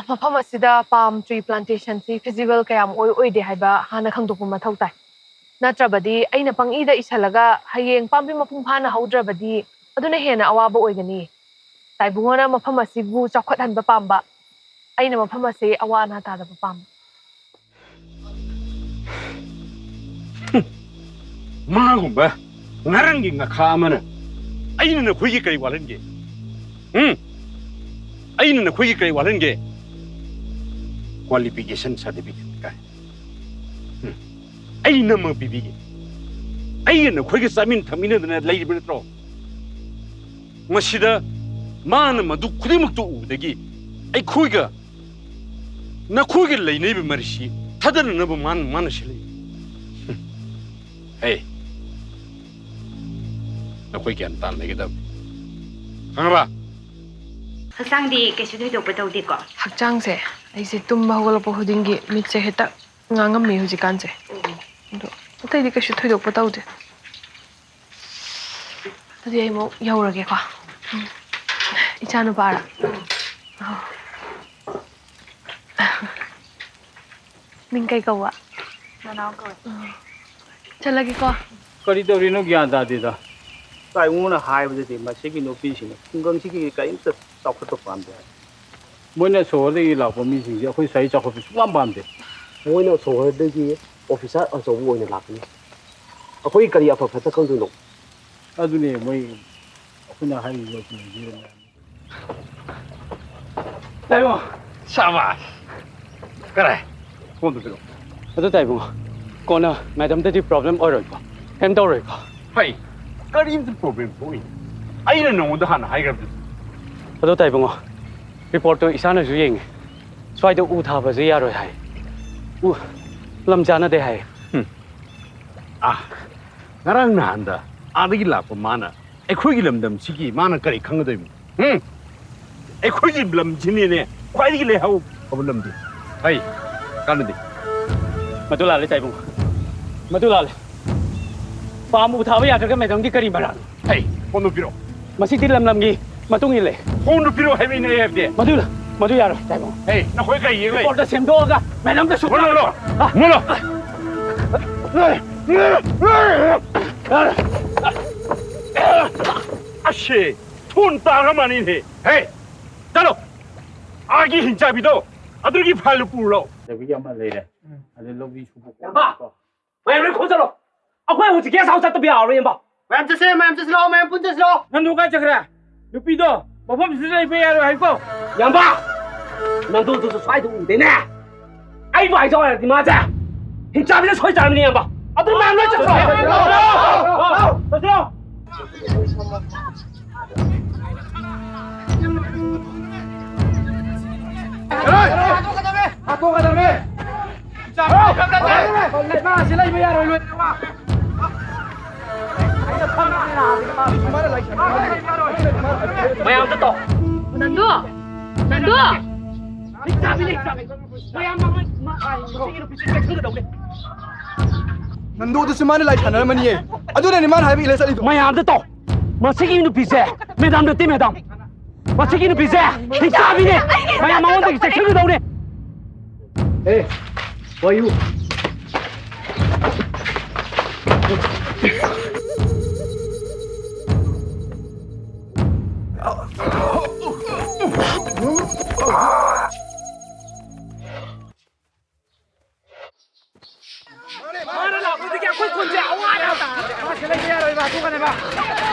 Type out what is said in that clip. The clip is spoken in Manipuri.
ꯃꯐꯝ ꯑꯁꯤꯗ ꯄꯥꯝ ꯇ꯭ꯔꯤ ꯄ꯭ꯂꯥꯟꯇꯦꯁꯟꯁꯤ ꯐꯤꯖꯤꯕꯜ ꯀꯌꯥꯝ ꯑꯣꯏꯗꯦ ꯍꯥꯏꯕ ꯍꯥꯟꯅ ꯈꯪꯗꯣꯛꯄ ꯃꯊꯧ ꯇꯥꯏ ꯅꯠꯇ꯭ꯔꯕꯗꯤ ꯑꯩꯅ ꯄꯪꯏꯗ ꯏꯁꯜꯂꯒ ꯍꯌꯦꯡ ꯄꯥꯝꯕꯤ ꯃꯄꯨꯡ ꯐꯥꯅ ꯍꯧꯗ꯭ꯔꯕꯗꯤ ꯑꯗꯨꯅ ꯍꯦꯟꯅ ꯑꯋꯥꯕ ꯑꯣꯏꯒꯅꯤ ꯇꯥꯏꯕꯨꯡꯉꯣꯅ ꯃꯐꯝ ꯑꯁꯤꯕꯨ ꯆꯥꯎꯈꯠꯍꯟꯕ ꯄꯥꯝꯕ ꯑꯩꯅ ꯃꯐꯝ ꯑꯁꯤ ꯑꯋꯥ ꯑꯅꯥ ꯇꯥꯗꯕ ꯄꯥꯝꯕ ꯃꯥꯒꯨꯝꯕ ꯉꯔꯥꯡꯒꯤ ꯉꯈꯥ ꯑꯃꯅ ꯑꯩꯅ ꯅꯈꯣꯏꯒꯤ ꯀꯔꯤ ꯋꯥꯠꯍꯟꯒꯦ ꯑꯩꯅ ꯅꯈꯣꯏꯒꯤ ꯀꯔꯤ ꯋꯥꯠꯍꯟꯒꯦ ꯀ꯭ꯋꯥꯂꯤꯐꯤꯀꯦꯁꯟ ꯁꯥꯔꯇꯤꯐꯤꯀꯦꯠ ꯀꯥꯏ ꯑꯩ ꯅꯝꯃ ꯄꯤꯕꯤꯒꯦ ꯑꯩꯒ ꯅꯈꯣꯏꯒ ꯆꯥꯃꯤꯟ ꯊꯛꯃꯤꯟꯅꯗꯅ ꯂꯩꯔꯤꯕ ꯅꯠꯇ꯭ꯔꯣ ꯃꯁꯤꯗ ꯃꯥꯅ ꯃꯗꯨ ꯈꯨꯗꯤꯡꯃꯛꯇꯨ ꯎꯕꯗꯒꯤ ꯑꯩꯈꯣꯏꯒ ꯅꯈꯣꯏꯒ ꯂꯩꯅꯔꯤꯕ ꯃꯔꯤꯁꯤ ꯊꯥꯗꯅꯅꯕ ꯃꯥꯅ ꯁꯤꯜꯂꯤ ꯍꯦ नकोई क्या अंताल नहीं किधर हाँ हक्चांग दी कैसे थे दोपहर तो देखो हक्चांग से ऐसे तुम बहुगल बहुदिंगे मिट से हेता ngang mi huji kan se do tai di ka shu thoi dok patau de tadi ai mo yaurage ko ichanu para min kai kawa nanau ko chalagi ko kari to rino gyan da de da tai ngona hai ba de ma se ki no pi sin kungang si ki kai ta taw khat to pam de moina so de la po mi sin ji khoi sai cha kho pi su pam de moina so de ki officer a so wo ne la ni akhoi kari afa pha ta kang du no adu ne moi khuna hai yo ki ji na tai mo शाबाश करे कौन तो फिरो adu tai mo kona madam de problem oi roi ko hem do roi ko भाई करीब तो प्रॉब्लम हुई आई ने नोंग द हाना हाई कर adu tai mo report to isana ju yeng swai do u tha ba je ya roi hai u lam jana de hai ngarang na anda adagi la pa mana ekhoi gi lamdam sigi mana kari khangdoi ekhoi gi lam jini ne khwai gi le hau problem di hai kan di madula le tai mo madula le pam u tha ba ya ka madam gi kari mara hai kono piro masi ti lam gi matung ile kono piro hai ne have de madula madu ya ro tai mo hey na khoi kai ye report da sem do ga madam da su lo mo lo अच्छे थोन तारा मानी थे हे चलो आगे हिंसा भी दो अदर की फाइल पूर लो जब ये हम ले रहे अरे लोग भी छुपो बा मैं रे खो चलो अखोय हो जिके साउ चत बिया रो यंबा मैम से लो मैम पुन से लो नंदु का जगरा नुपी दो मफम से ले पे यारो हाइको यंबा नंदु तो स्वाइ दु दे ने आई वाइ जो ति मा जा हिंसा भी सोइ जा नि यंबा अदर मैम ले चलो चलो Aku kata me. Jangan kata me. Lepas silai bayar dulu. Mayam tu toh. Nando Nando Nando tu semana lai channel mani ye. Adu ni mana hai bi le sali tu. Mayam tu toh. Masih ini pise. Madam tu madam. Masih ini pise. Kita ni. Mayam mau tu kita cakap dah ni. Hey, why you? Mana lah, kau tiga kau kunci awal dah. Macam lagi ada apa? Tu kan apa?